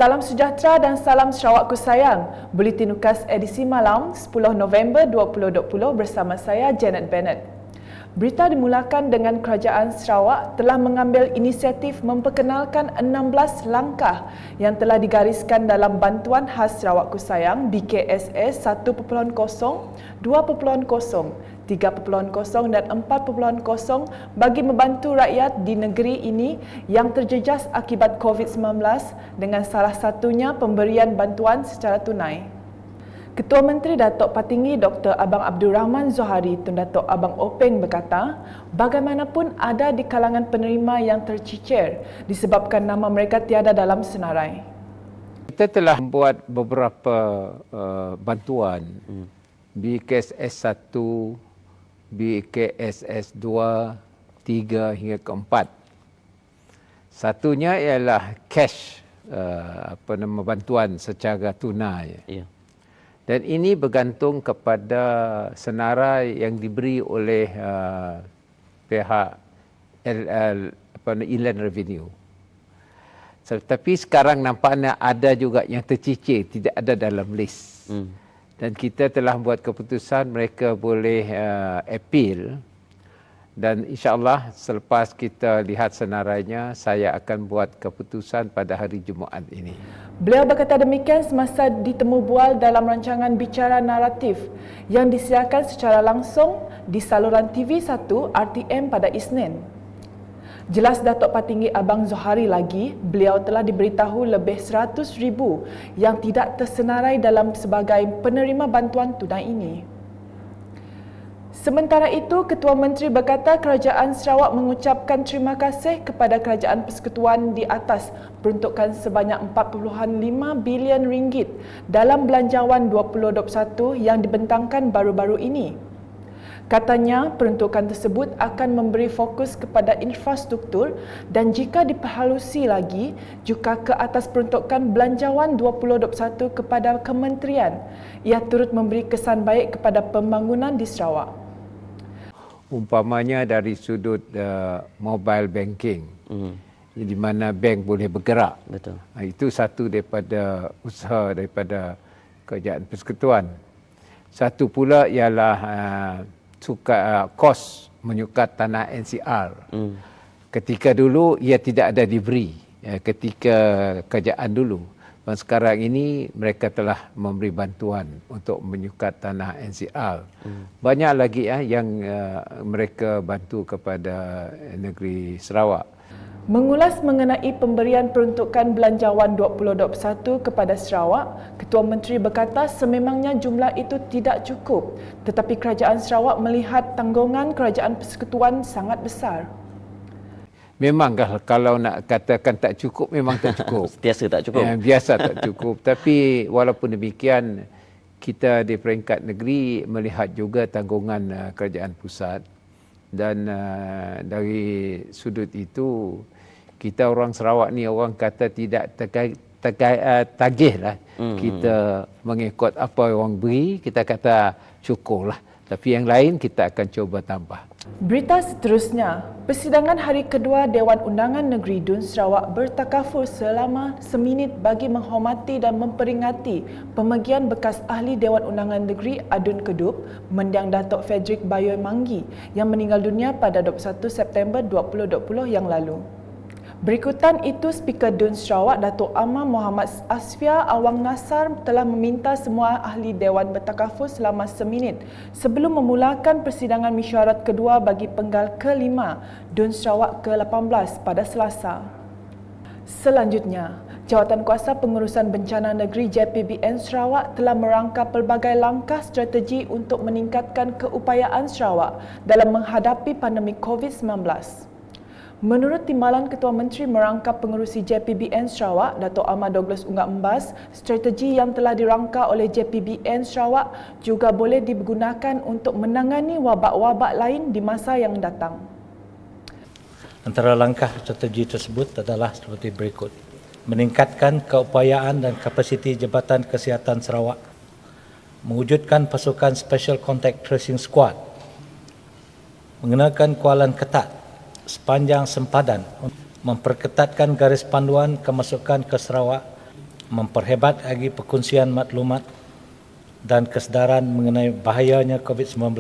Salam sejahtera dan salam Sarawakku sayang. Buletin UKAS edisi malam 10 November 2020 bersama saya Janet Bennett. Berita dimulakan dengan Kerajaan Sarawak telah mengambil inisiatif memperkenalkan 16 langkah yang telah digariskan dalam Bantuan Khas Sarawakku Sayang BKSS 1.0, 2.0, 3.0 dan 4.0 bagi membantu rakyat di negeri ini yang terjejas akibat COVID-19 dengan salah satunya pemberian bantuan secara tunai. Ketua Menteri Datuk Patinggi Dr. Abang Abdul Rahman Zohari Tun Datuk Abang Openg berkata, bagaimanapun ada di kalangan penerima yang tercicir disebabkan nama mereka tiada dalam senarai. Kita telah membuat beberapa bantuan BKSS 1, BKSS 2, 3 hingga ke 4. Satunya ialah cash, bantuan secara tunai. Ya. Dan ini bergantung kepada senarai yang diberi oleh pihak Inland Revenue. Tapi sekarang nampaknya ada juga yang tercicir, tidak ada dalam list. Dan kita telah buat keputusan mereka boleh appeal, dan insya-Allah selepas kita lihat senarainya saya akan buat keputusan pada hari Jumaat ini. Beliau berkata demikian semasa ditemu bual dalam rancangan bicara naratif yang disiarkan secara langsung di saluran TV1 RTM pada Isnin. Jelas Datuk Patinggi Abang Zohari lagi, beliau telah diberitahu lebih 100,000 yang tidak tersenarai dalam sebagai penerima bantuan tunai ini. Sementara itu, Ketua Menteri berkata Kerajaan Sarawak mengucapkan terima kasih kepada Kerajaan Persekutuan di atas peruntukan sebanyak 4.5 bilion ringgit dalam Belanjawan 2021 yang dibentangkan baru-baru ini. Katanya, peruntukan tersebut akan memberi fokus kepada infrastruktur dan jika diperhalusi lagi juga ke atas peruntukan Belanjawan 2021 kepada kementerian, ia turut memberi kesan baik kepada pembangunan di Sarawak. Umpamanya dari sudut mobile banking, di mana bank boleh bergerak. Betul. Itu satu daripada usaha daripada Kerajaan Persekutuan. Satu pula ialah kos menyukat tanah NCR. Ketika dulu ia tidak ada diberi, ketika kerajaan dulu. Dan sekarang ini mereka telah memberi bantuan untuk menyukat tanah NCR. Banyak lagi yang mereka bantu kepada negeri Sarawak. Mengulas mengenai pemberian peruntukan Belanjawan 2021 kepada Sarawak, Ketua Menteri berkata sememangnya jumlah itu tidak cukup, tetapi Kerajaan Sarawak melihat tanggungan Kerajaan Persekutuan sangat besar. Memang kalau nak katakan tak cukup, memang tak cukup. Biasa tak cukup. Biasa tak cukup. Tapi walaupun demikian, kita di peringkat negeri melihat juga tanggungan kerajaan pusat. Dan dari sudut itu, kita orang Sarawak ni orang kata tidak tagih lah. Kita mengikut apa orang beri, kita kata cukup lah. Tapi yang lain kita akan cuba tambah. Berita seterusnya, persidangan hari kedua Dewan Undangan Negeri Dun Sarawak bertakaful selama seminit bagi menghormati dan memperingati pemergian bekas ahli Dewan Undangan Negeri Adun Kedup, Mendiang Datuk Frederick Bayoy Manggi yang meninggal dunia pada 21 September 2020 yang lalu. Berikutan itu, Speaker Dun Sarawak Datuk Amar Muhammad Asfia Awang Nasar telah meminta semua ahli Dewan bertakaful selama seminit sebelum memulakan persidangan mesyuarat kedua bagi penggal ke-5 Dun Sarawak ke-18 pada Selasa. Selanjutnya, Jawatankuasa Pengurusan Bencana Negeri JPBN Sarawak telah merangka pelbagai langkah strategi untuk meningkatkan keupayaan Sarawak dalam menghadapi pandemik COVID-19. Menurut Timbalan Ketua Menteri Merangkap Pengerusi JPBN Sarawak, Datuk Ahmad Douglas Unggah Embas, strategi yang telah dirangka oleh JPBN Sarawak juga boleh digunakan untuk menangani wabak-wabak lain di masa yang datang. Antara langkah strategi tersebut adalah seperti berikut. Meningkatkan keupayaan dan kapasiti Jabatan Kesihatan Sarawak. Mewujudkan pasukan Special Contact Tracing Squad. Mengenakan kawalan ketat sepanjang sempadan, memperketatkan garis panduan kemasukan ke Sarawak memperhebat lagi perkongsian maklumat dan kesedaran mengenai bahayanya COVID-19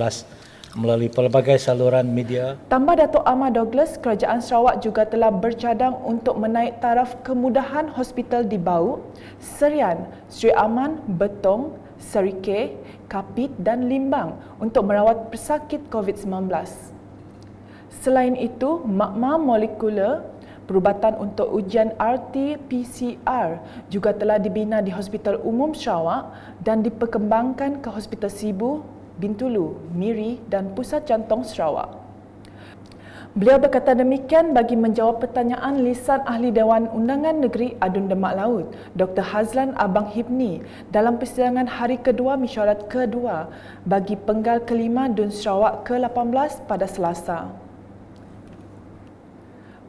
melalui pelbagai saluran media. Tambah Datuk Ahmad Douglas, Kerajaan Sarawak juga telah bercadang untuk menaik taraf kemudahan hospital di Bau, Serian, Sri Aman, Betong, Serike, Kapit dan Limbang untuk merawat pesakit COVID-19. Selain itu, makmal molekular, perubatan untuk ujian RT-PCR juga telah dibina di Hospital Umum Sarawak dan diperkembangkan ke Hospital Sibu, Bintulu, Miri dan Pusat Jantung Sarawak. Beliau berkata demikian bagi menjawab pertanyaan lisan Ahli Dewan Undangan Negeri Adun Demak Laut, Dr. Hazlan Abang Hibni dalam persidangan hari kedua mesyuarat kedua bagi penggal kelima DUN Sarawak ke-18 pada Selasa.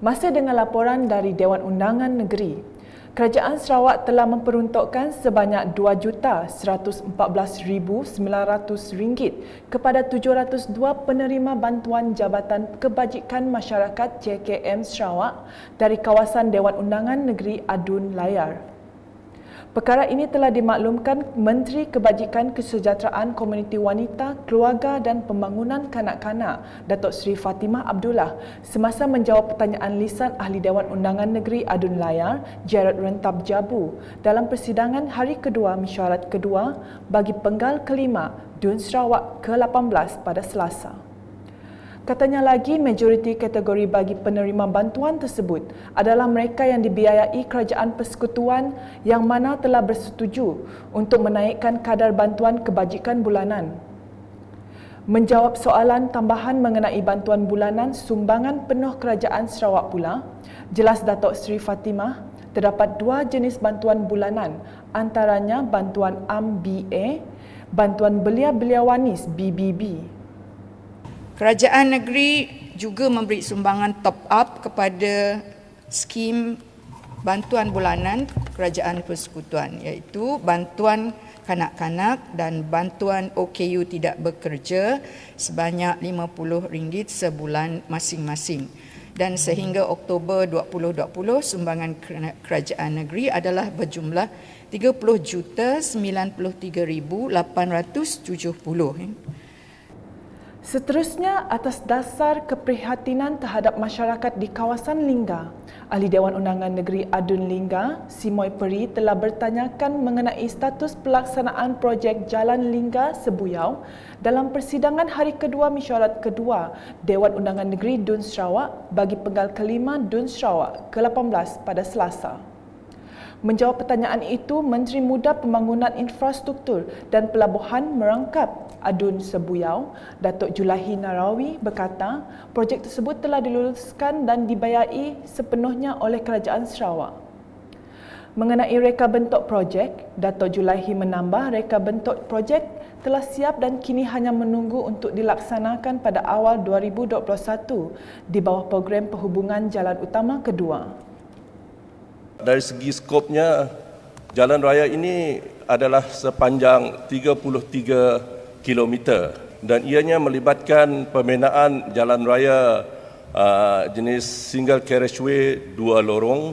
Masih dengan laporan dari Dewan Undangan Negeri, Kerajaan Sarawak telah memperuntukkan sebanyak RM2,014,900 kepada 702 penerima bantuan Jabatan Kebajikan Masyarakat JKM Sarawak dari kawasan Dewan Undangan Negeri Adun Layar. Perkara ini telah dimaklumkan Menteri Kebajikan Kesejahteraan Komuniti Wanita, Keluarga dan Pembangunan Kanak-kanak, Datuk Seri Fatimah Abdullah, semasa menjawab pertanyaan lisan Ahli Dewan Undangan Negeri Adun Layar, Gerard Rentab Jabu, dalam persidangan hari kedua mesyuarat kedua bagi penggal kelima DUN Sarawak ke-18 pada Selasa. Katanya lagi, majoriti kategori bagi penerima bantuan tersebut adalah mereka yang dibiayai Kerajaan Persekutuan yang mana telah bersetuju untuk menaikkan kadar bantuan kebajikan bulanan. Menjawab soalan tambahan mengenai bantuan bulanan sumbangan penuh Kerajaan Sarawak pula, jelas Datuk Seri Fatimah, terdapat dua jenis bantuan bulanan, antaranya bantuan AMBA, bantuan belia-belia wanis BBB. Kerajaan negeri juga memberi sumbangan top up kepada skim bantuan bulanan Kerajaan Persekutuan, iaitu bantuan kanak-kanak dan bantuan OKU tidak bekerja sebanyak RM50 sebulan masing-masing. Dan sehingga Oktober 2020, sumbangan kerajaan negeri adalah berjumlah RM30,93,870. Seterusnya, atas dasar keprihatinan terhadap masyarakat di kawasan Lingga, Ahli Dewan Undangan Negeri Adun Lingga, Simoy Peri telah bertanyakan mengenai status pelaksanaan projek Jalan Lingga Sebuyau dalam persidangan hari kedua mesyuarat kedua Dewan Undangan Negeri DUN Sarawak bagi penggal kelima DUN Sarawak ke-18 pada Selasa. Menjawab pertanyaan itu, Menteri Muda Pembangunan Infrastruktur dan Pelabuhan Merangkap Adun Sebuyau, Datuk Julaihi Narawi berkata, projek tersebut telah diluluskan dan dibayai sepenuhnya oleh Kerajaan Sarawak. Mengenai reka bentuk projek, Datuk Julaihi menambah reka bentuk projek telah siap dan kini hanya menunggu untuk dilaksanakan pada awal 2021 di bawah program perhubungan jalan utama kedua. Dari segi skopnya, jalan raya ini adalah sepanjang 33 km dan ianya melibatkan pembinaan jalan raya jenis single carriageway 2 lorong,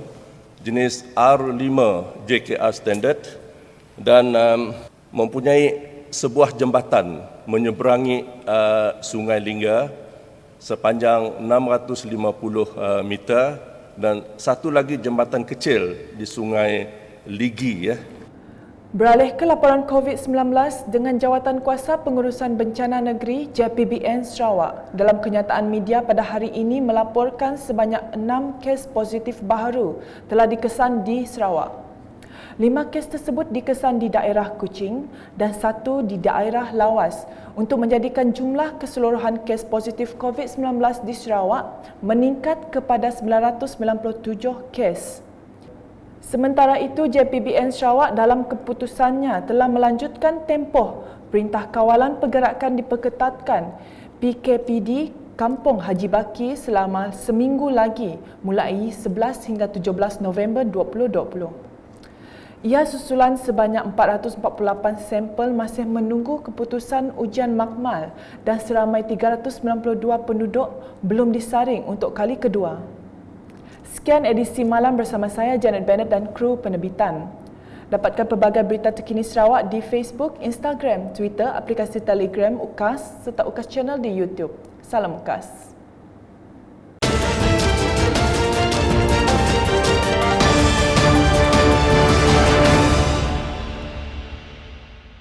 jenis R5 JKR standard dan mempunyai sebuah jambatan menyeberangi Sungai Lingga sepanjang 650 meter dan satu lagi jambatan kecil di Sungai Ligi. Beralih ke laporan COVID-19 dengan Jawatan Kuasa Pengurusan Bencana Negeri JPBN Sarawak dalam kenyataan media pada hari ini melaporkan sebanyak 6 kes positif baharu telah dikesan di Sarawak. 5 kes tersebut dikesan di daerah Kuching dan 1 di daerah Lawas untuk menjadikan jumlah keseluruhan kes positif COVID-19 di Sarawak meningkat kepada 997 kes. Sementara itu, JPBN Sarawak dalam keputusannya telah melanjutkan tempoh Perintah Kawalan Pergerakan Diperketatkan PKPD Kampung Haji Baki selama seminggu lagi mulai 11 hingga 17 November 2020. Ia susulan sebanyak 448 sampel masih menunggu keputusan ujian makmal dan seramai 392 penduduk belum disaring untuk kali kedua. Sekian edisi malam bersama saya Janet Bennett dan kru penerbitan. Dapatkan pelbagai berita terkini Sarawak di Facebook, Instagram, Twitter, aplikasi Telegram UKAS serta UKAS Channel di YouTube. Salam UKAS.